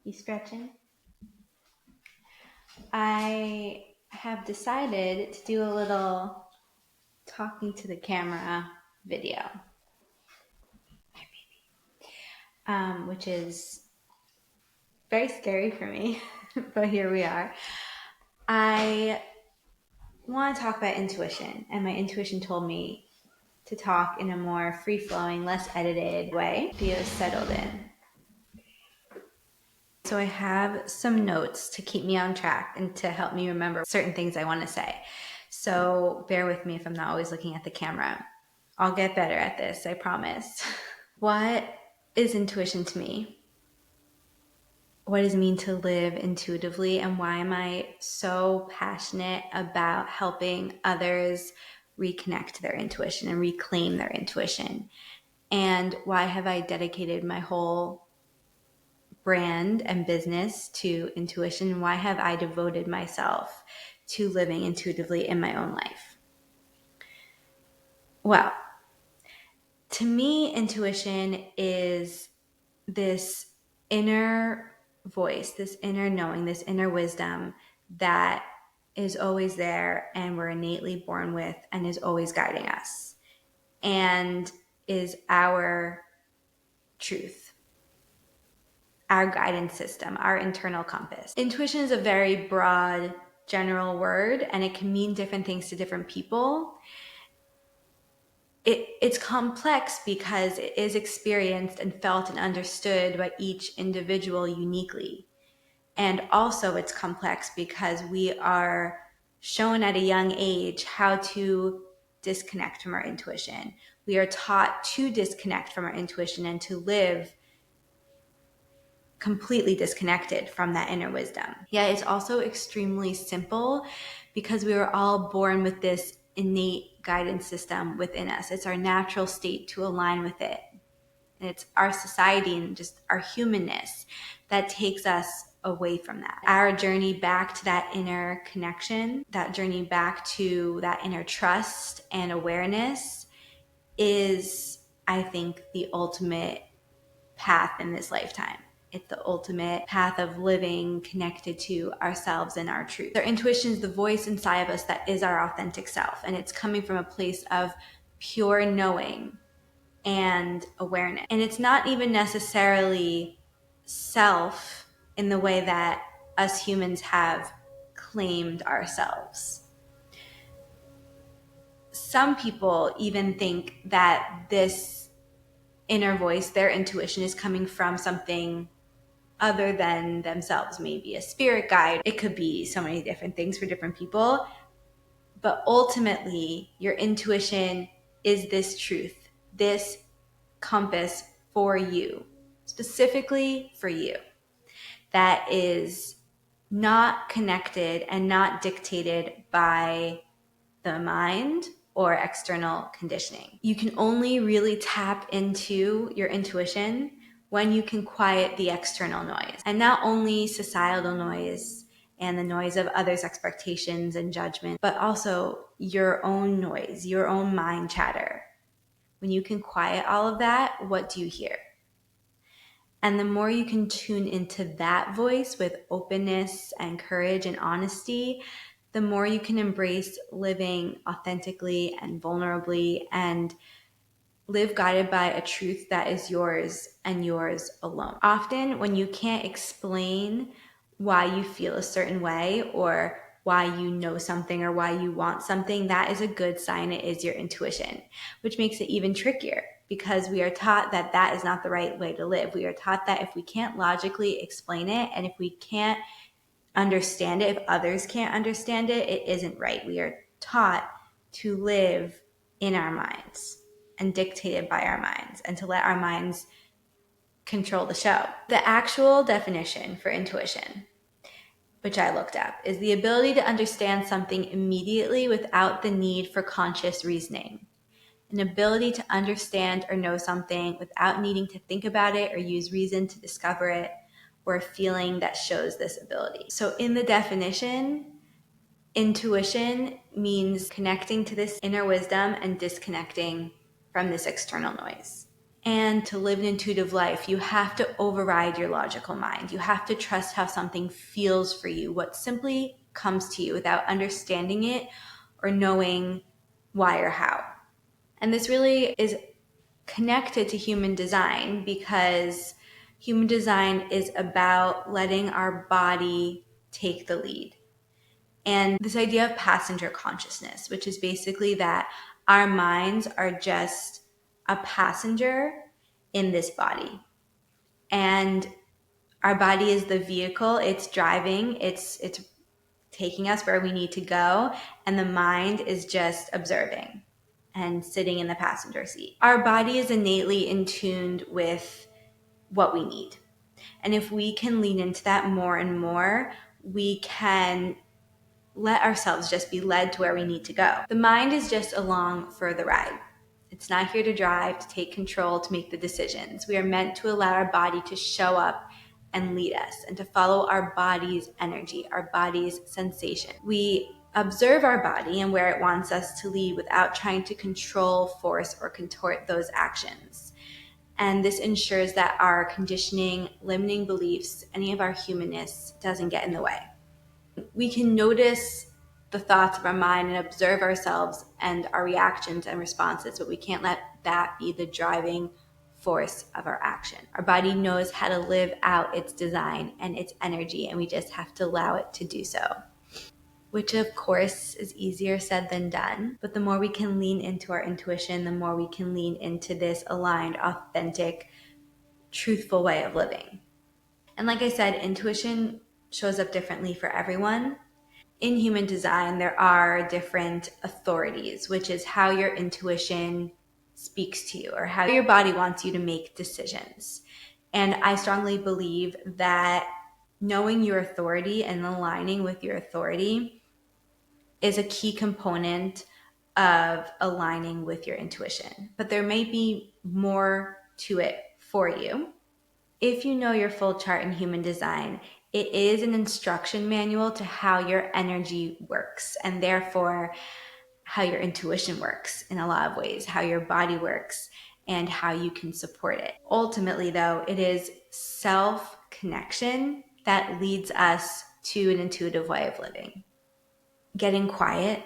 You stretching? I have decided to do a little talking to the camera video, which is very scary for me, but here we are. I want to talk about intuition, and my intuition told me to talk in a more free-flowing, less edited way. Video settled in. So I have some notes to keep me on track and to help me remember certain things I want to say. So bear with me if I'm not always looking at the camera. I'll get better at this, I promise. What is intuition to me? What does it mean to live intuitively? And why am I so passionate about helping others reconnect to their intuition and reclaim their intuition? And why have I dedicated my whole brand and business to intuition? Why have I devoted myself to living intuitively in my own life? Well, to me, intuition is this inner voice, this inner knowing, this inner wisdom that is always there and we're innately born with and is always guiding us and is our truth, our guidance system, our internal compass. Intuition is a very broad, general word, and it can mean different things to different people. It's complex because it is experienced and felt and understood by each individual uniquely. And also it's complex because we are shown at a young age how to disconnect from our intuition. We are taught to disconnect from our intuition and to live completely disconnected from that inner wisdom. Yet it's also extremely simple because we were all born with this innate guidance system within us. It's our natural state to align with it. And it's our society and just our humanness that takes us away from that. Our journey back to that inner connection, that journey back to that inner trust and awareness is, I think, the ultimate path in this lifetime. It's the ultimate path of living connected to ourselves and our truth. Our intuition is the voice inside of us that is our authentic self, and it's coming from a place of pure knowing and awareness. And it's not even necessarily self in the way that us humans have claimed ourselves. Some people even think that this inner voice, their intuition, is coming from something other than themselves, maybe a spirit guide. It could be so many different things for different people. But ultimately, your intuition is this truth, this compass for you, specifically for you, that is not connected and not dictated by the mind or external conditioning. You can only really tap into your intuition when you can quiet the external noise, and not only societal noise and the noise of others' expectations and judgment, but also your own noise, your own mind chatter. When you can quiet all of that, what do you hear? And the more you can tune into that voice with openness and courage and honesty, the more you can embrace living authentically and vulnerably and live guided by a truth that is yours and yours alone. Often when you can't explain why you feel a certain way or why you know something or why you want something, that is a good sign it is your intuition, which makes it even trickier because we are taught that that is not the right way to live. We are taught that if we can't logically explain it and if we can't understand it, if others can't understand it, it isn't right. We are taught to live in our minds and dictated by our minds and to let our minds control the show. The actual definition for intuition, which I looked up, is the ability to understand something immediately without the need for conscious reasoning. An ability to understand or know something without needing to think about it or use reason to discover it, or a feeling that shows this ability. So in the definition, intuition means connecting to this inner wisdom and disconnecting from this external noise. And to live an intuitive life, you have to override your logical mind. You have to trust how something feels for you, what simply comes to you without understanding it or knowing why or how. And this really is connected to human design, because human design is about letting our body take the lead. And this idea of passenger consciousness, which is basically that our minds are just a passenger in this body. And our body is the vehicle, it's driving, it's taking us where we need to go, and the mind is just observing and sitting in the passenger seat. Our body is innately in tune with what we need. And if we can lean into that more and more, we can let ourselves just be led to where we need to go. The mind is just along for the ride. It's not here to drive, to take control, to make the decisions. We are meant to allow our body to show up and lead us, and to follow our body's energy, our body's sensation. We observe our body and where it wants us to lead without trying to control, force, or contort those actions. And this ensures that our conditioning, limiting beliefs, any of our humanness doesn't get in the way. We can notice the thoughts of our mind and observe ourselves and our reactions and responses, but we can't let that be the driving force of our action. Our body knows how to live out its design and its energy, and we just have to allow it to do so. Which of course is easier said than done, but the more we can lean into our intuition, the more we can lean into this aligned, authentic, truthful way of living. And like I said, intuition shows up differently for everyone. In human design, there are different authorities, which is how your intuition speaks to you or how your body wants you to make decisions. And I strongly believe that knowing your authority and aligning with your authority is a key component of aligning with your intuition. But there may be more to it for you. If you know your full chart in human design, it is an instruction manual to how your energy works, and therefore how your intuition works in a lot of ways, how your body works, and how you can support it. Ultimately, though, it is self-connection that leads us to an intuitive way of living. Getting quiet,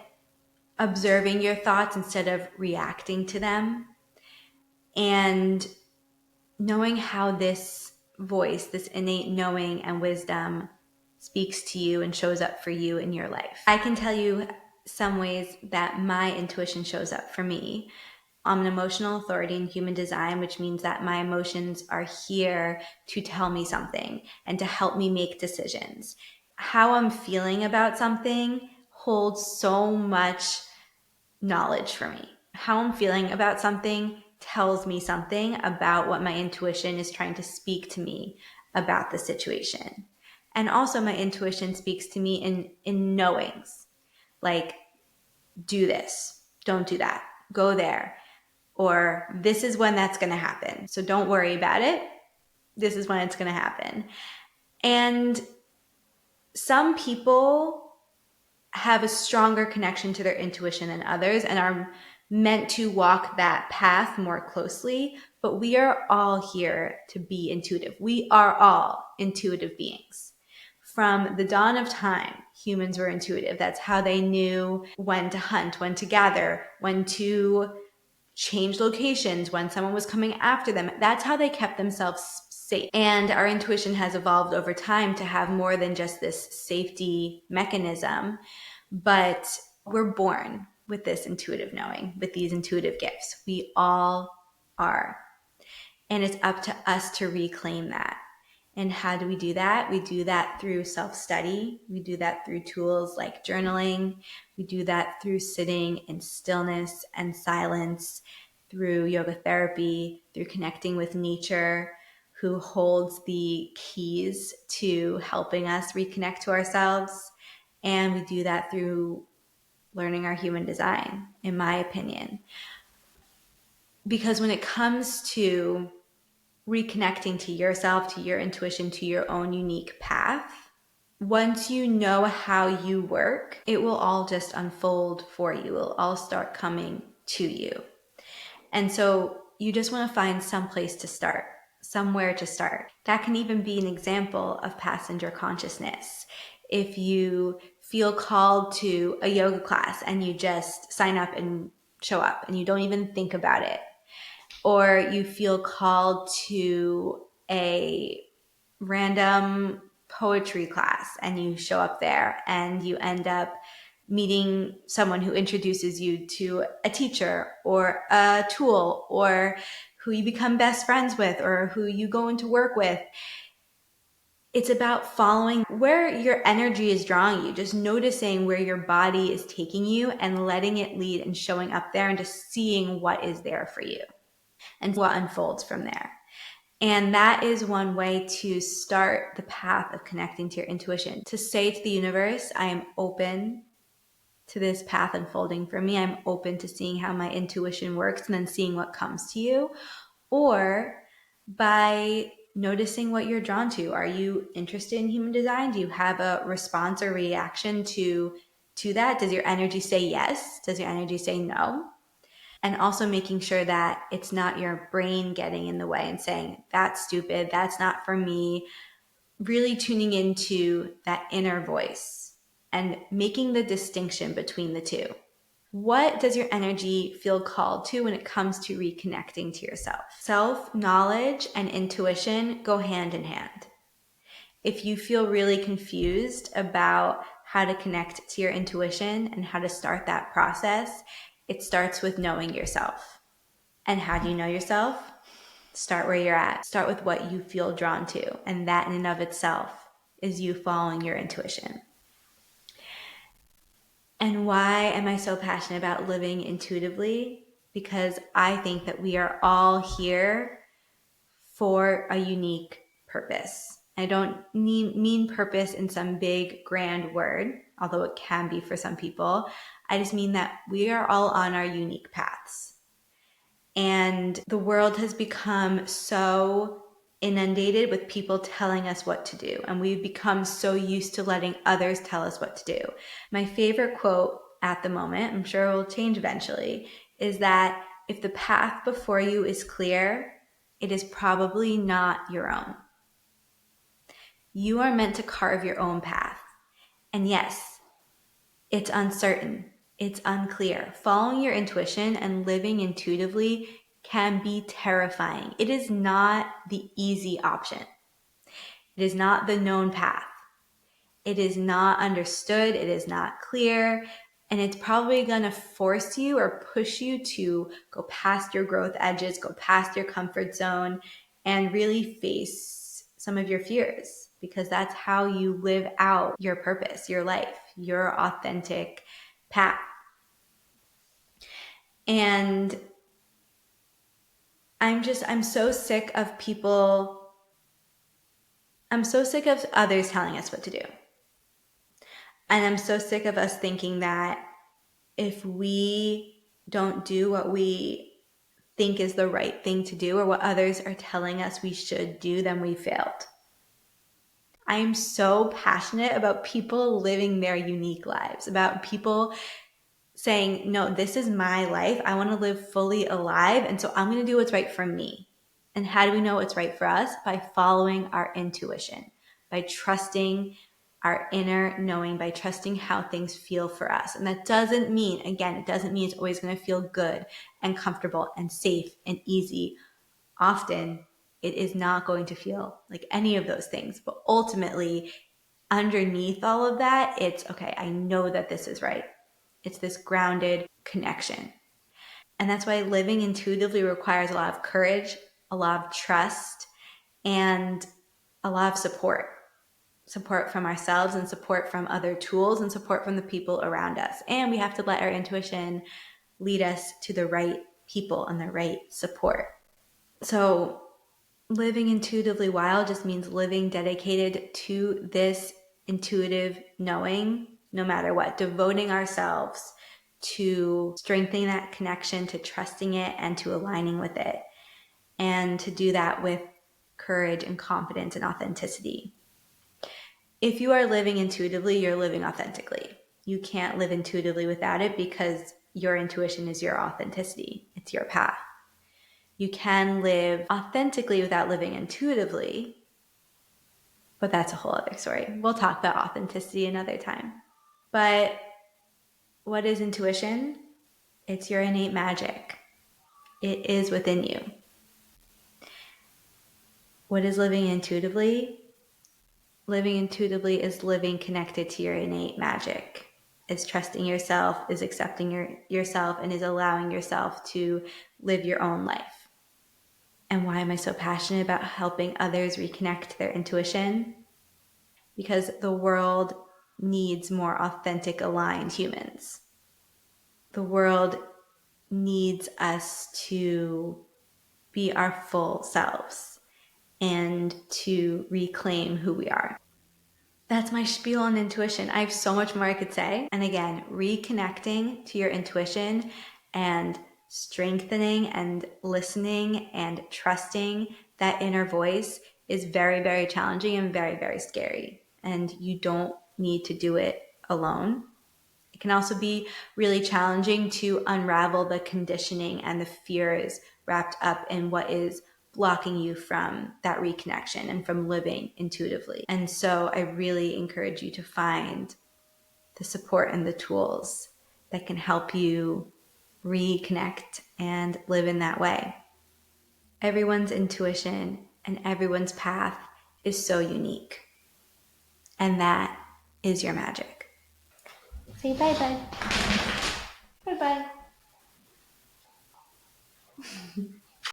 observing your thoughts instead of reacting to them, and knowing how this voice, this innate knowing and wisdom speaks to you and shows up for you in your life. I can tell you some ways that my intuition shows up for me. I'm an emotional authority in human design, which means that my emotions are here to tell me something and to help me make decisions. How I'm feeling about something holds so much knowledge for me. How I'm feeling about something tells me something about what my intuition is trying to speak to me about the situation. And also my intuition speaks to me in knowings, like do this, don't do that, go there, or this is when that's going to happen. So don't worry about it. This is when it's going to happen. And some people have a stronger connection to their intuition than others and are meant to walk that path more closely, but we are all here to be intuitive. We are all intuitive beings. From the dawn of time, humans were intuitive. That's how they knew when to hunt, when to gather, when to change locations, when someone was coming after them. That's how they kept themselves safe. And our intuition has evolved over time to have more than just this safety mechanism, but we're born with this intuitive knowing, with these intuitive gifts. We all are. And it's up to us to reclaim that. And how do we do that? We do that through self-study. We do that through tools like journaling. We do that through sitting in stillness and silence, through yoga therapy, through connecting with nature, who holds the keys to helping us reconnect to ourselves. And we do that through learning our human design, in my opinion. Because when it comes to reconnecting to yourself, to your intuition, to your own unique path, once you know how you work, it will all just unfold for you. It will all start coming to you. And so you just want to find some place to start, somewhere to start. That can even be an example of passenger consciousness. If you feel called to a yoga class and you just sign up and show up and you don't even think about it, or you feel called to a random poetry class and you show up there and you end up meeting someone who introduces you to a teacher or a tool, or who you become best friends with, or who you go into work with. It's about following where your energy is drawing you, just noticing where your body is taking you and letting it lead and showing up there and just seeing what is there for you and what unfolds from there. And that is one way to start the path of connecting to your intuition. To say to the universe, I am open to this path unfolding for me. I'm open to seeing how my intuition works and then seeing what comes to you. Or by noticing what you're drawn to. Are you interested in human design? Do you have a response or reaction to that? Does your energy say yes? Does your energy say no? And also making sure that it's not your brain getting in the way and saying, that's stupid, that's not for me. Really tuning into that inner voice and making the distinction between the two. What does your energy feel called to when it comes to reconnecting to yourself? Self-knowledge and intuition go hand in hand. If you feel really confused about how to connect to your intuition and how to start that process, it starts with knowing yourself. And how do you know yourself? Start where you're at. Start with what you feel drawn to. And that in and of itself is you following your intuition. And why am I so passionate about living intuitively? Because I think that we are all here for a unique purpose. I don't mean purpose in some big grand word, although it can be for some people. I just mean that we are all on our unique paths. And the world has become so inundated with people telling us what to do. And we've become so used to letting others tell us what to do. My favorite quote at the moment, I'm sure it will change eventually, is that if the path before you is clear, it is probably not your own. You are meant to carve your own path. And yes, it's uncertain. It's unclear. Following your intuition and living intuitively can be terrifying. It is not the easy option. It is not the known path. It is not understood. It is not clear. And it's probably going to force you or push you to go past your growth edges, go past your comfort zone, and really face some of your fears, because that's how you live out your purpose, your life, your authentic path. And I'm so sick of people. I'm so sick of others telling us what to do. And I'm so sick of us thinking that if we don't do what we think is the right thing to do or what others are telling us we should do, then we failed. I am so passionate about people living their unique lives, about people saying, no, this is my life. I want to live fully alive. And so I'm going to do what's right for me. And how do we know what's right for us? By following our intuition, by trusting our inner knowing, by trusting how things feel for us. And that doesn't mean, again, it doesn't mean it's always going to feel good and comfortable and safe and easy. Often it is not going to feel like any of those things. But ultimately, underneath all of that, it's okay, I know that this is right. It's this grounded connection. And that's why living intuitively requires a lot of courage, a lot of trust, and a lot of support. Support from ourselves and support from other tools and support from the people around us. And we have to let our intuition lead us to the right people and the right support. So living intuitively wild just means living dedicated to this intuitive knowing, no matter what, devoting ourselves to strengthening that connection, to trusting it, and to aligning with it. And to do that with courage and confidence and authenticity. If you are living intuitively, you're living authentically. You can't live intuitively without it, because your intuition is your authenticity. It's your path. You can live authentically without living intuitively, but that's a whole other story. We'll talk about authenticity another time. But what is intuition? It's your innate magic. It is within you. What is living intuitively? Living intuitively is living connected to your innate magic. Is trusting yourself, is accepting yourself, and is allowing yourself to live your own life. And why am I so passionate about helping others reconnect to their intuition? Because the world needs more authentic, aligned humans. The world needs us to be our full selves and to reclaim who we are. That's my spiel on intuition. I have so much more I could say. And again, reconnecting to your intuition and strengthening and listening and trusting that inner voice is very, very challenging and very, very scary. And you don't need to do it alone. It can also be really challenging to unravel the conditioning and the fears wrapped up in what is blocking you from that reconnection and from living intuitively. And so I really encourage you to find the support and the tools that can help you reconnect and live in that way. Everyone's intuition and everyone's path is so unique. And that is your magic. Say bye-bye. Bye-bye.